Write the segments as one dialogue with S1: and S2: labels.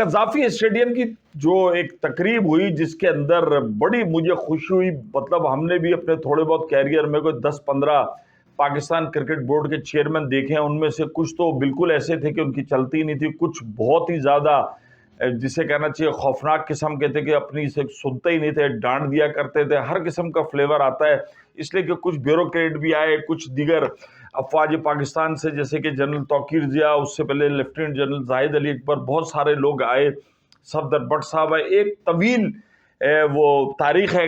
S1: Gaddafi stadium کی جو ایک تقریب ہوئی جس کے اندر بڑی مجھے خوشی ہوئی، مطلب ہم نے بھی اپنے تھوڑے بہت کیریئر میں کوئی 10-15 پاکستان کرکٹ بورڈ کے چیئرمین دیکھے ہیں، ان میں سے کچھ تو بالکل ایسے تھے کہ ان کی چلتی نہیں تھی، کچھ بہت ہی زیادہ جسے کہنا چاہیے خوفناک قسم کے تھے کہ اپنی سے سنتے ہی نہیں تھے، ڈانٹ دیا کرتے تھے، ہر قسم کا فلیور آتا ہے، اس لیے کہ کچھ بیوروکریٹ بھی آئے، کچھ دیگر افواج پاکستان سے جیسے کہ جنرل توقیر ضیاء، اس سے پہلے لیفٹیننٹ جنرل زاہد علی اکبر، بہت سارے لوگ آئے، صفدر بٹ صاحب ہے، ایک طویل وہ تاریخ ہے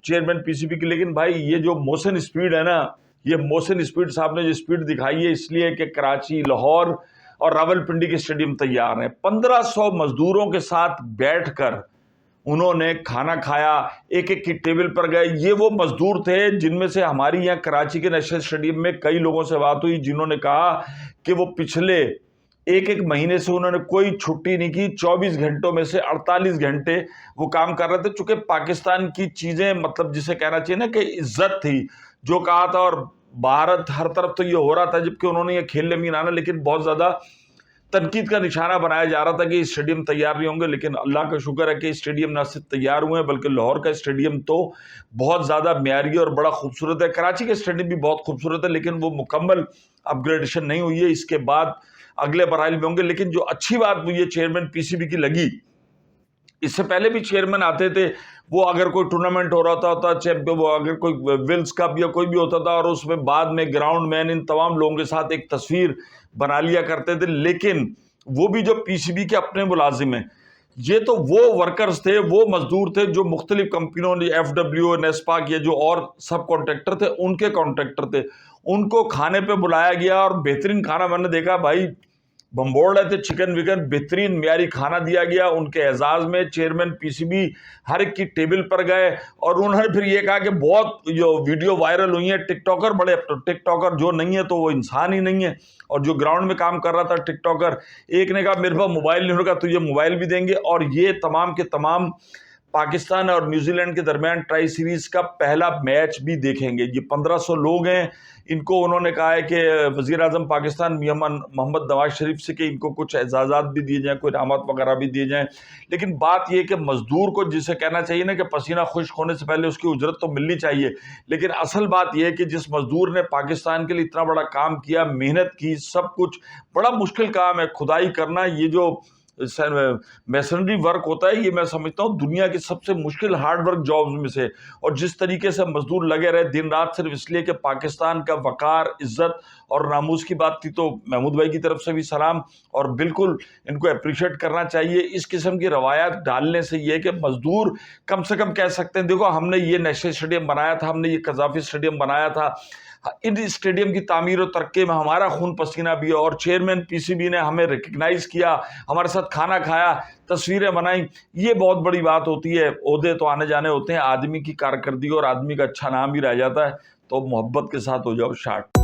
S1: چیئرمین پی سی بی کی۔ لیکن بھائی یہ جو موشن اسپیڈ ہے نا، یہ موشن اسپیڈ صاحب نے جو اسپیڈ دکھائی ہے، اس لیے کہ کراچی، لاہور اور راول پنڈی کے اسٹیڈیم تیار ہیں، 1500 مزدوروں کے ساتھ بیٹھ کر انہوں نے کھانا کھایا، ایک ایک کی ٹیبل پر گئے۔ یہ وہ مزدور تھے جن میں سے ہماری یہاں کراچی کے نیشنل اسٹیڈیم میں کئی لوگوں سے بات ہوئی جنہوں نے کہا کہ وہ پچھلے ایک مہینے سے انہوں نے کوئی چھٹی نہیں کی، 24 گھنٹوں میں سے 48 گھنٹے وہ کام کر رہے تھے، چونکہ پاکستان کی چیزیں مطلب جسے کہنا چاہیے نا کہ عزت تھی جو کہا تھا، اور بھارت ہر طرف تو یہ ہو رہا تھا جبکہ انہوں نے یہ کھیلنے میں آنا، لیکن بہت زیادہ تنقید کا نشانہ بنایا جا رہا تھا کہ اسٹیڈیم تیار نہیں ہوں گے۔ لیکن اللہ کا شکر ہے کہ اسٹیڈیم نہ صرف تیار ہوئے ہیں بلکہ لاہور کا اسٹیڈیم تو بہت زیادہ معیاری اور بڑا خوبصورت ہے، کراچی کا اسٹیڈیم بھی بہت خوبصورت ہے، لیکن وہ مکمل اپ گریڈیشن نہیں ہوئی ہے، اس کے بعد اگلے مراحل میں ہوں گے۔ لیکن جو اچھی بات مجھے چیئرمین پی سی بی کی لگی، اس سے پہلے بھی چیئرمین آتے تھے، وہ اگر کوئی ٹورنامنٹ ہو رہا تھا چیمپئن، وہ اگر کوئی ویلز کپ یا کوئی بھی ہوتا تھا، اور اس میں بعد میں گراؤنڈ مین ان تمام لوگوں کے ساتھ ایک تصویر بنا لیا کرتے تھے۔ لیکن وہ بھی جو پی سی بی کے اپنے ملازم ہیں، یہ تو وہ ورکرز تھے، وہ مزدور تھے جو مختلف کمپنیوں نے ایف ڈبلیو، نیسپاک یا جو اور سب کانٹریکٹر تھے ان کے کانٹریکٹر تھے، ان کو کھانے پہ بلایا گیا، اور بہترین کھانا میں نے دیکھا بھائی، بمبوڑ رہے تھے، چکن وکن، بہترین معیاری کھانا دیا گیا۔ ان کے اعزاز میں چیئرمین پی سی بی ہر ایک کی ٹیبل پر گئے، اور انہوں نے پھر یہ کہا کہ بہت جو ویڈیو وائرل ہوئی ہیں ٹک ٹاکر، بڑے ٹک ٹاکر جو نہیں ہے تو وہ انسان ہی نہیں ہے، اور جو گراؤنڈ میں کام کر رہا تھا ٹک ٹاکر، ایک نے کہا میرے پاس موبائل نہیں ہوگا، تجھے موبائل بھی دیں گے۔ اور یہ تمام کے تمام پاکستان اور نیوزی لینڈ کے درمیان ٹرائی سیریز کا پہلا میچ بھی دیکھیں گے۔ یہ 1500 لوگ ہیں، ان کو انہوں نے کہا ہے کہ وزیر اعظم پاکستان محمد نواز شریف سے کہ ان کو کچھ اعزازات بھی دیے جائیں، کوئی انعامات وغیرہ بھی دیے جائیں۔ لیکن بات یہ کہ مزدور کو جسے کہنا چاہیے نا کہ پسینہ خشک ہونے سے پہلے اس کی اجرت تو ملنی چاہیے، لیکن اصل بات یہ ہے کہ جس مزدور نے پاکستان کے لیے اتنا بڑا کام کیا، محنت کی، سب کچھ، بڑا مشکل کام ہے کھدائی کرنا، یہ جو میسنری ورک ہوتا ہے، یہ میں سمجھتا ہوں دنیا کی سب سے مشکل ہارڈ ورک جابز میں سے، اور جس طریقے سے مزدور لگے رہے دن رات صرف اس لیے کہ پاکستان کا وقار، عزت اور ناموس کی بات تھی، تو محمود بھائی کی طرف سے بھی سلام، اور بالکل ان کو اپریشیٹ کرنا چاہیے۔ اس قسم کی روایات ڈالنے سے یہ کہ مزدور کم سے کم کہہ سکتے ہیں دیکھو ہم نے یہ نیشنل اسٹیڈیم بنایا تھا، ہم نے یہ قذافی اسٹیڈیم بنایا تھا، ان اسٹیڈیم کی تعمیر و ترقی میں ہمارا خون پسینہ بھی ہے، اور چیئرمین پی سی بی نے ہمیں ریکگنائز کیا، ہمارے ساتھ کھانا کھایا، تصویریں بنائیں، یہ بہت بڑی بات ہوتی ہے۔ عہدے تو آنے جانے ہوتے ہیں، آدمی کی کارکردگی اور آدمی کا اچھا نام بھی رہ جاتا ہے، تو محبت کے ساتھ ہو جاؤ شارٹ۔